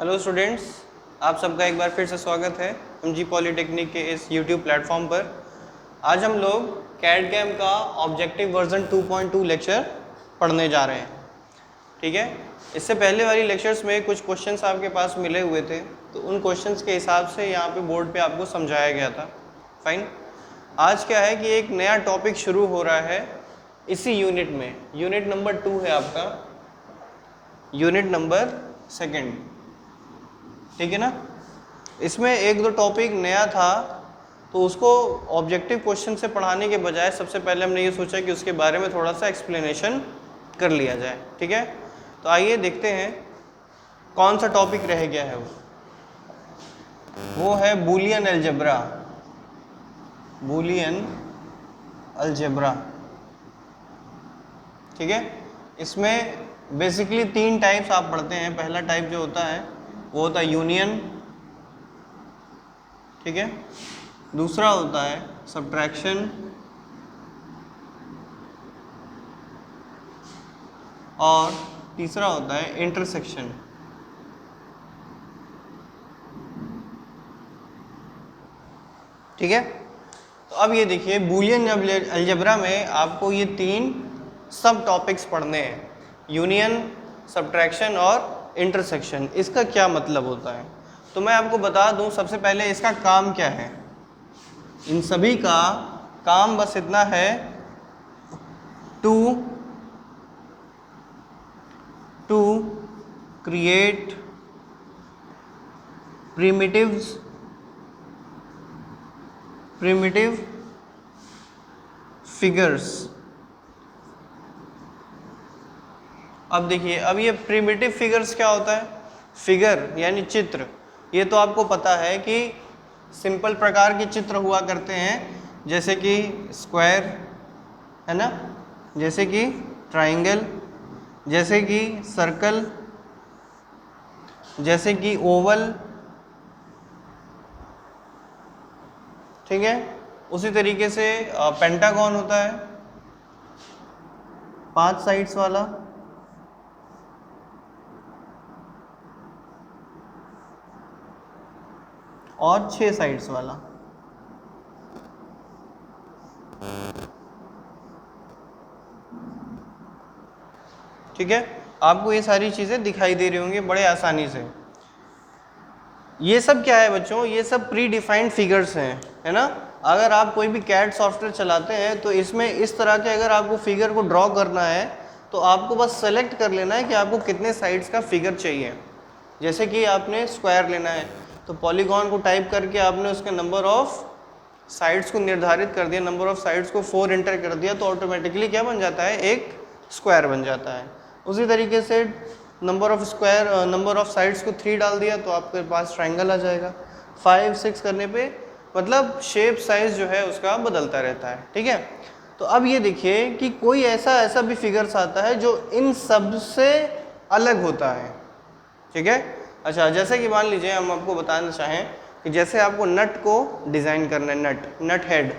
Hello students, आप सबका एक बार फिर से स्वागत है एमजी पॉलीटेक्निक के इस यूट्यूब प्लेटफॉर्म पर। आज हम लोग कैड कैम का ऑब्जेक्टिव वर्जन 2.2 लेक्चर पढ़ने जा रहे हैं। ठीक है, इससे पहले वाली लेक्चर्स में कुछ क्वेश्चंस आपके पास मिले हुए थे, तो उन क्वेश्चंस के हिसाब से यहाँ पे बोर्ड पे आपको समझाया गया था। फाइन। आज क्या है कि एक नया टॉपिक शुरू हो रहा है इसी यूनिट में। यूनिट नंबर 2 है आपका, यूनिट नंबर 2। ठीक है ना। इसमें एक दो टॉपिक नया था, तो उसको ऑब्जेक्टिव क्वेश्चन से पढ़ाने के बजाय सबसे पहले हमने ये सोचा कि उसके बारे में थोड़ा सा एक्सप्लेनेशन कर लिया जाए। ठीक है, तो आइए देखते हैं कौन सा टॉपिक रह गया है। वो है बूलियन अलजेब्रा। Boolean algebra. ठीक है, इसमें बेसिकली 3 टाइप्स आप पढ़ते हैं। पहला टाइप जो होता है वो होता है यूनियन। ठीक है, दूसरा होता है सब्ट्रैक्शन, और तीसरा होता है इंटरसेक्शन। ठीक है, तो अब ये देखिए, बूलियन अलजेब्रा में आपको ये 3 सब टॉपिक्स पढ़ने हैं, यूनियन, सब्ट्रैक्शन और इंटरसेक्शन। इसका क्या मतलब होता है तो मैं आपको बता दूं। सबसे पहले इसका काम क्या है। इन सभी का काम बस इतना है, टू क्रिएट प्रिमिटिव फिगर्स। अब देखिए, अब ये प्रिमिटिव फिगर्स क्या होता है। फिगर यानी चित्र। ये तो आपको पता है कि सिंपल प्रकार के चित्र हुआ करते हैं, जैसे कि स्क्वायर है ना, जैसे कि ट्राइंगल, जैसे कि सर्कल, जैसे कि ओवल। ठीक है, उसी तरीके से पेंटागन होता है, 5 साइड्स वाला, और 6 साइड्स वाला। ठीक है, आपको ये सारी चीज़ें दिखाई दे रही होंगी बड़े आसानी से। ये सब क्या है बच्चों, ये सब प्री डिफाइंड फिगर्स हैं, है ना। अगर आप कोई भी कैड सॉफ्टवेयर चलाते हैं तो इसमें इस तरह के अगर आपको फिगर को ड्रॉ करना है तो आपको बस सेलेक्ट कर लेना है कि आपको कितने साइड्स का फिगर चाहिए। जैसे कि आपने स्क्वायर लेना है तो पॉलीगॉन को टाइप करके आपने उसके नंबर ऑफ साइड्स को निर्धारित कर दिया, नंबर ऑफ साइड्स को 4 एंटर कर दिया, तो ऑटोमेटिकली क्या बन जाता है, एक स्क्वायर बन जाता है। उसी तरीके से नंबर ऑफ साइड्स को 3 डाल दिया तो आपके पास ट्रायंगल आ जाएगा। 5, 6 करने पे मतलब शेप साइज जो है उसका बदलता रहता है। ठीक है, तो अब ये देखिए कि कोई ऐसा भी फिगर्स आता है जो इन सब से अलग होता है। ठीक है, अच्छा, जैसे कि मान लीजिए हम आपको बताना चाहें कि जैसे आपको नट को डिज़ाइन करना है, नट हेड।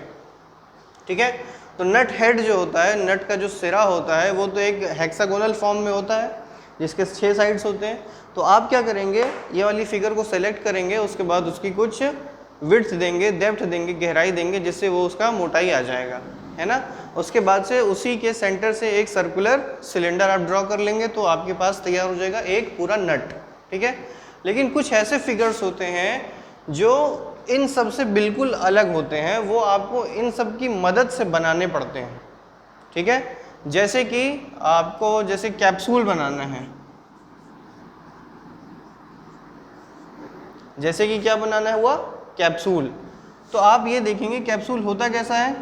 ठीक है, तो नट हेड जो होता है, नट का जो सिरा होता है वो तो एक हेक्सागोनल फॉर्म में होता है जिसके 6 साइड्स होते हैं। तो आप क्या करेंगे, ये वाली फिगर को सेलेक्ट करेंगे, उसके बाद उसकी कुछ विड्थ देंगे, डेप्थ देंगे, गहराई देंगे, जिससे वो उसका मोटाई आ जाएगा, है ना। उसके बाद से उसी के सेंटर से एक सर्कुलर सिलेंडर आप ड्रॉ कर लेंगे तो आपके पास तैयार हो जाएगा एक पूरा नट। ठीक है, लेकिन कुछ ऐसे फिगर्स होते हैं जो इन सब से बिल्कुल अलग होते हैं, वो आपको इन सब की मदद से बनाने पड़ते हैं। ठीक है, जैसे कि आपको जैसे कैप्सूल बनाना है, जैसे कि क्या बनाना हुआ, कैप्सूल। तो आप ये देखेंगे कैप्सूल होता कैसा है,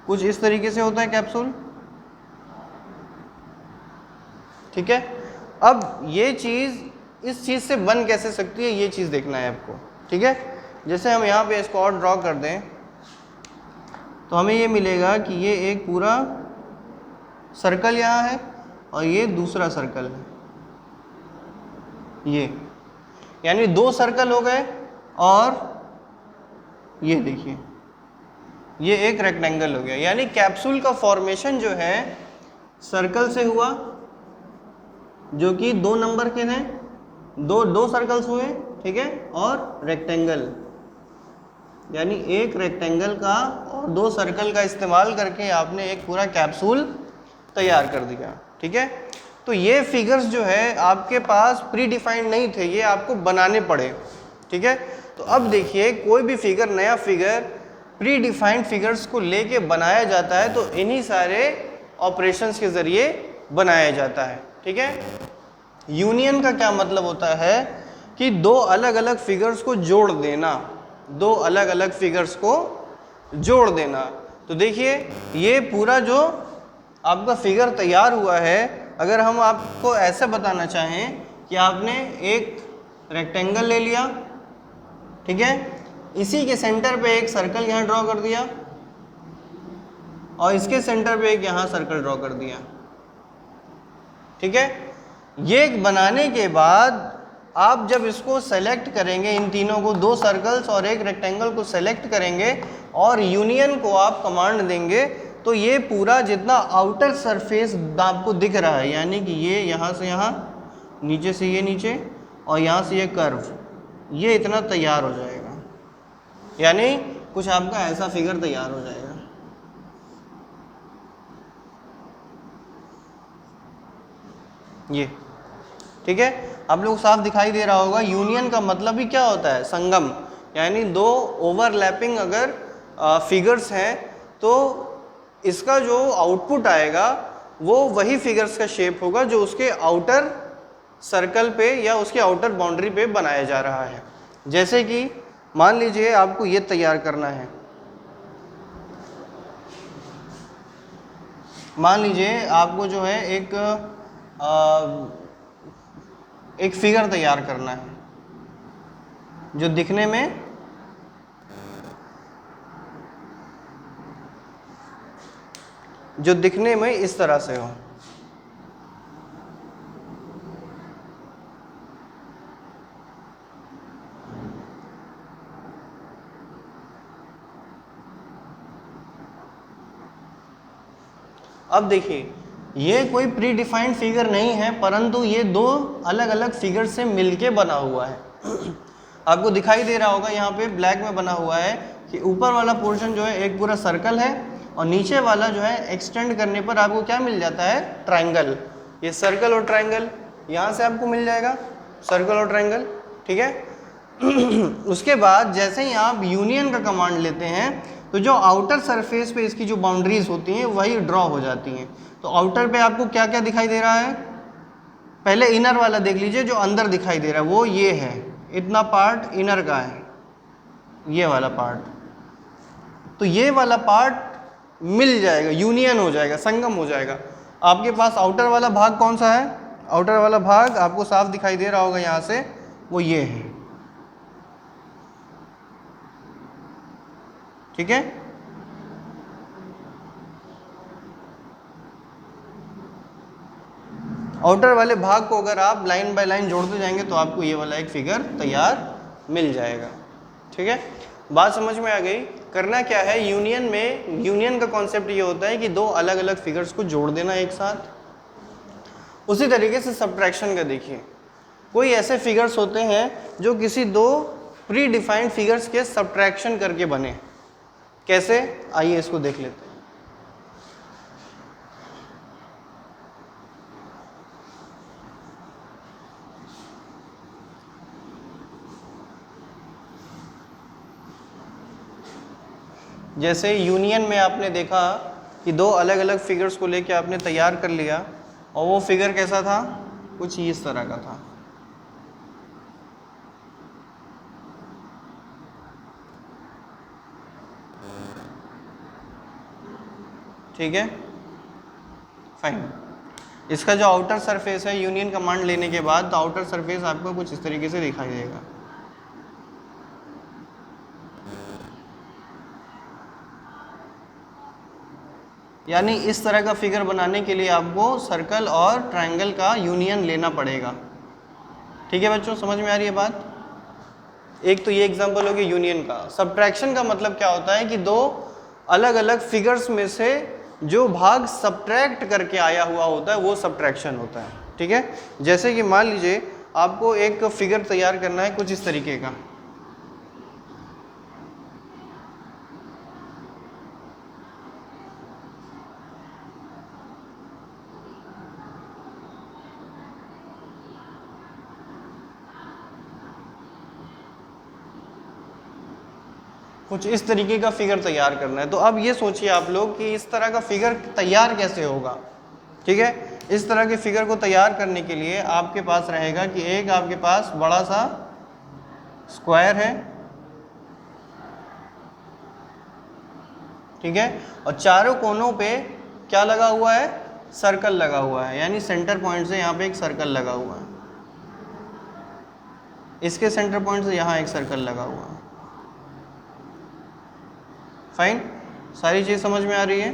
कुछ इस तरीके से होता है कैप्सूल। ठीक है, अब ये चीज़ इस चीज़ से बन कैसे सकती है, ये चीज़ देखना है आपको। ठीक है, जैसे हम यहाँ पे इसको और ड्रॉ कर दें तो हमें ये मिलेगा कि ये एक पूरा सर्कल यहाँ है और ये दूसरा सर्कल है, ये यानी 2 सर्कल हो गए। और ये देखिए, ये एक रेक्टेंगल हो गया। यानी कैप्सूल का फॉर्मेशन जो है सर्कल से हुआ, जो कि 2 नंबर के हैं, दो सर्कल्स हुए, ठीक है, और रेक्टेंगल, यानी एक रेक्टेंगल का और 2 सर्कल का इस्तेमाल करके आपने एक पूरा कैप्सूल तैयार कर दिया, ठीक है। तो ये फिगर्स जो है आपके पास प्री डिफाइंड नहीं थे, ये आपको बनाने पड़े, ठीक है। तो अब देखिए कोई भी फिगर, नया फिगर प्री डिफाइंड फिगर्स को लेके बनाया जाता है तो इन्हीं सारे ऑपरेशंस के ज़रिए बनाया जाता है, ठीक है। यूनियन का क्या मतलब होता है कि 2 अलग अलग फिगर्स को जोड़ देना, 2 अलग अलग फिगर्स को जोड़ देना। तो देखिए ये पूरा जो आपका फिगर तैयार हुआ है, अगर हम आपको ऐसे बताना चाहें कि आपने एक रेक्टेंगल ले लिया, ठीक है, इसी के सेंटर पे एक सर्कल यहाँ ड्रॉ कर दिया और इसके सेंटर पे एक यहाँ सर्कल ड्रॉ कर दिया, ठीक है। ये बनाने के बाद आप जब इसको सेलेक्ट करेंगे, इन तीनों को, 2 सर्कल्स और एक रेक्टेंगल को सेलेक्ट करेंगे और यूनियन को आप कमांड देंगे, तो ये पूरा जितना आउटर सरफेस आपको दिख रहा है, यानी कि ये यहाँ से यहाँ, नीचे से ये नीचे और यहाँ से ये कर्व, ये इतना तैयार हो जाएगा, यानी कुछ आपका ऐसा फिगर तैयार हो जाएगा। ये ठीक है, आप लोग साफ दिखाई दे रहा होगा। यूनियन का मतलब ही क्या होता है? संगम, यानी 2 ओवरलैपिंग अगर फिगर्स हैं तो इसका जो आउटपुट आएगा वो वही फिगर्स का शेप होगा जो उसके आउटर सर्कल पे या उसके आउटर बाउंड्री पे बनाया जा रहा है। जैसे कि मान लीजिए आपको ये तैयार करना है, मान लीजिए आपको जो है एक फिगर तैयार करना है जो दिखने में इस तरह से हो। अब देखिए ये कोई प्री डिफाइंड फिगर नहीं है, परंतु ये 2 अलग अलग फिगर से मिलके बना हुआ है। आपको दिखाई दे रहा होगा यहाँ पे ब्लैक में बना हुआ है कि ऊपर वाला पोर्शन जो है एक पूरा सर्कल है और नीचे वाला जो है एक्सटेंड करने पर आपको क्या मिल जाता है? ट्रायंगल। ये सर्कल और ट्रायंगल यहाँ से आपको मिल जाएगा, सर्कल और ट्रायंगल, ठीक है। उसके बाद जैसे ही आप यूनियन का कमांड लेते हैं तो जो आउटर सरफेस पे इसकी जो बाउंड्रीज होती हैं वही ड्रॉ हो जाती हैं। तो आउटर पे आपको क्या क्या दिखाई दे रहा है? पहले इनर वाला देख लीजिए, जो अंदर दिखाई दे रहा है वो ये है, इतना पार्ट इनर का है, ये वाला पार्ट। तो ये वाला पार्ट मिल जाएगा, यूनियन हो जाएगा, संगम हो जाएगा। आपके पास आउटर वाला भाग कौन सा है? आउटर वाला भाग आपको साफ दिखाई दे रहा होगा यहाँ से, वो ये है, ठीक है। आउटर वाले भाग को अगर आप लाइन बाय लाइन जोड़ते जाएंगे तो आपको ये वाला एक फिगर तैयार मिल जाएगा, ठीक है। बात समझ में आ गई? करना क्या है यूनियन में? यूनियन का कॉन्सेप्ट ये होता है कि 2 अलग अलग फिगर्स को जोड़ देना एक साथ। उसी तरीके से सब्ट्रैक्शन का देखिए, कोई ऐसे फिगर्स होते हैं जो किसी 2 प्री डिफाइंड फिगर्स के सब्ट्रैक्शन करके बने। कैसे? आइए इसको देख लेते हैं। जैसे यूनियन में आपने देखा कि 2 अलग अलग फिगर्स को लेके आपने तैयार कर लिया और वो फिगर कैसा था? कुछ इस तरह का था, ठीक है, फाइन। इसका जो आउटर सरफेस है यूनियन कमांड लेने के बाद, तो आउटर सरफेस आपको कुछ इस तरीके से दिखाई देगा। यानी इस तरह का फिगर बनाने के लिए आपको सर्कल और ट्रायंगल का यूनियन लेना पड़ेगा, ठीक है बच्चों, समझ में आ रही है बात? एक तो ये एग्जांपल हो गया यूनियन का। सब्ट्रैक्शन का मतलब क्या होता है कि 2 अलग अलग फिगर्स में से जो भाग सब्ट्रैक्ट करके आया हुआ होता है वो सब्ट्रैक्शन होता है। ठीक है। जैसे कि मान लीजिए आपको एक फिगर तैयार करना है कुछ इस तरीके का, कुछ इस तरीके का फिगर तैयार करना है। तो अब ये सोचिए आप लोग कि इस तरह का फिगर तैयार कैसे होगा। ठीक है, इस तरह के फिगर को तैयार करने के लिए आपके पास रहेगा कि एक आपके पास बड़ा सा स्क्वायर है, ठीक है, और चारों कोनों पे क्या लगा हुआ है, सर्कल लगा हुआ है, यानी सेंटर पॉइंट से यहाँ पे एक सर्कल लगा हुआ है, इसके सेंटर पॉइंट से यहाँ एक सर्कल लगा हुआ है। फाइन, सारी चीज समझ में आ रही है।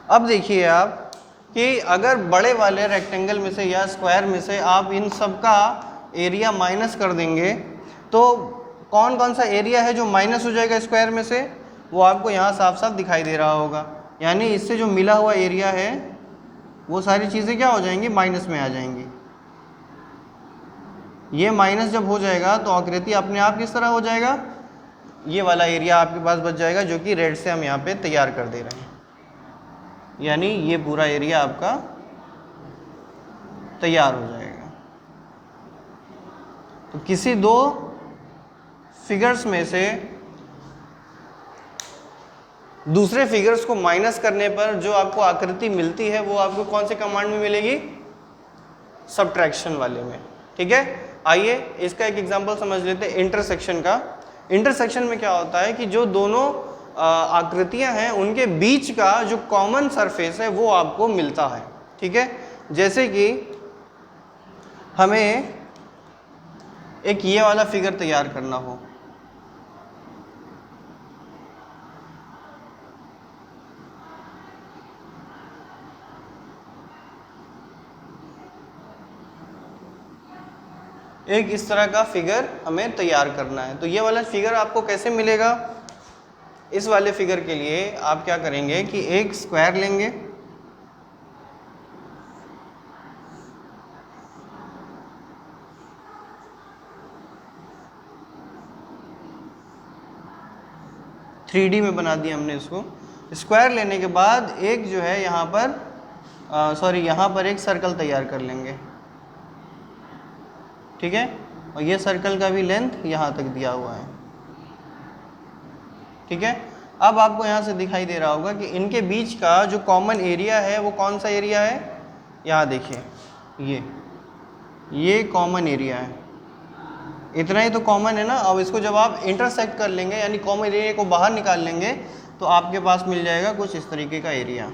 अब देखिए आप कि अगर बड़े वाले रेक्टेंगल में से या स्क्वायर में से आप इन सब का एरिया माइनस कर देंगे तो कौन कौन सा एरिया है जो माइनस हो जाएगा स्क्वायर में से, वो आपको यहाँ साफ साफ दिखाई दे रहा होगा। यानी इससे जो मिला हुआ एरिया है वो सारी चीज़ें क्या हो जाएंगी, माइनस में आ जाएंगी। ये माइनस जब हो जाएगा तो आकृति अपने आप किस तरह हो जाएगा, ये वाला एरिया आपके पास बच जाएगा जो कि रेड से हम यहाँ पे तैयार कर दे रहे हैं, यानी ये पूरा एरिया आपका तैयार हो जाएगा। तो किसी दो फिगर्स में से दूसरे फिगर्स को माइनस करने पर जो आपको आकृति मिलती है वो आपको कौन से कमांड में मिलेगी, सब्ट्रैक्शन वाले में। ठीक है, आइए इसका एक एग्जांपल समझ लेते हैं इंटरसेक्शन का। इंटरसेक्शन में क्या होता है कि जो दोनों आकृतियां हैं उनके बीच का जो कॉमन सरफेस है वो आपको मिलता है। ठीक है, जैसे कि हमें एक ये वाला फिगर तैयार करना हो, एक इस तरह का फिगर हमें तैयार करना है। तो ये वाला फिगर आपको कैसे मिलेगा, इस वाले फिगर के लिए आप क्या करेंगे कि एक स्क्वायर लेंगे, थ्री में बना दिया हमने इसको। स्क्वायर लेने के बाद एक जो है यहाँ पर यहाँ पर एक सर्कल तैयार कर लेंगे। ठीक है, और ये सर्कल का भी लेंथ यहाँ तक दिया हुआ है। ठीक है, अब आपको यहाँ से दिखाई दे रहा होगा कि इनके बीच का जो कॉमन एरिया है वो कौन सा एरिया है, यहाँ देखिए ये कॉमन एरिया है, इतना ही तो कॉमन है ना। अब इसको जब आप इंटरसेक्ट कर लेंगे यानी कॉमन एरिया को बाहर निकाल लेंगे तो आपके पास मिल जाएगा कुछ इस तरीके का एरिया।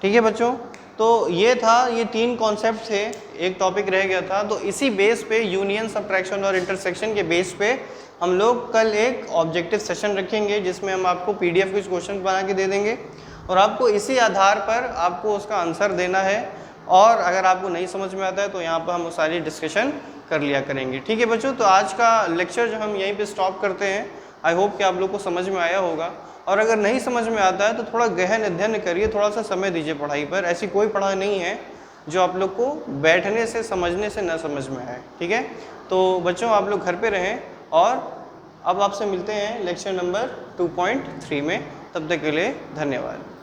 ठीक है बच्चों, तो ये था, ये तीन कॉन्सेप्ट थे, एक टॉपिक रह गया था। तो इसी बेस पे यूनियन, सब्ट्रैक्शन और इंटरसेक्शन के बेस पे हम लोग कल एक ऑब्जेक्टिव सेशन रखेंगे जिसमें हम आपको PDF कुछ क्वेश्चन बना के दे देंगे और आपको इसी आधार पर आपको उसका आंसर देना है। और अगर आपको नहीं समझ में आता है तो यहाँ पर हम सारी डिस्कशन कर लिया करेंगे। ठीक है बच्चों, तो आज का लेक्चर जो हम यहीं पे स्टॉप करते हैं। आई होप कि आप लोग को समझ में आया होगा, और अगर नहीं समझ में आता है तो थोड़ा गहन अध्ययन करिए, थोड़ा सा समय दीजिए पढ़ाई पर। ऐसी कोई पढ़ाई नहीं है जो आप लोग को बैठने से, समझने से न समझ में आए। ठीक है, तो बच्चों आप लोग घर पे रहें और अब आपसे मिलते हैं लेक्चर नंबर 2.3 में। तब तक के लिए धन्यवाद।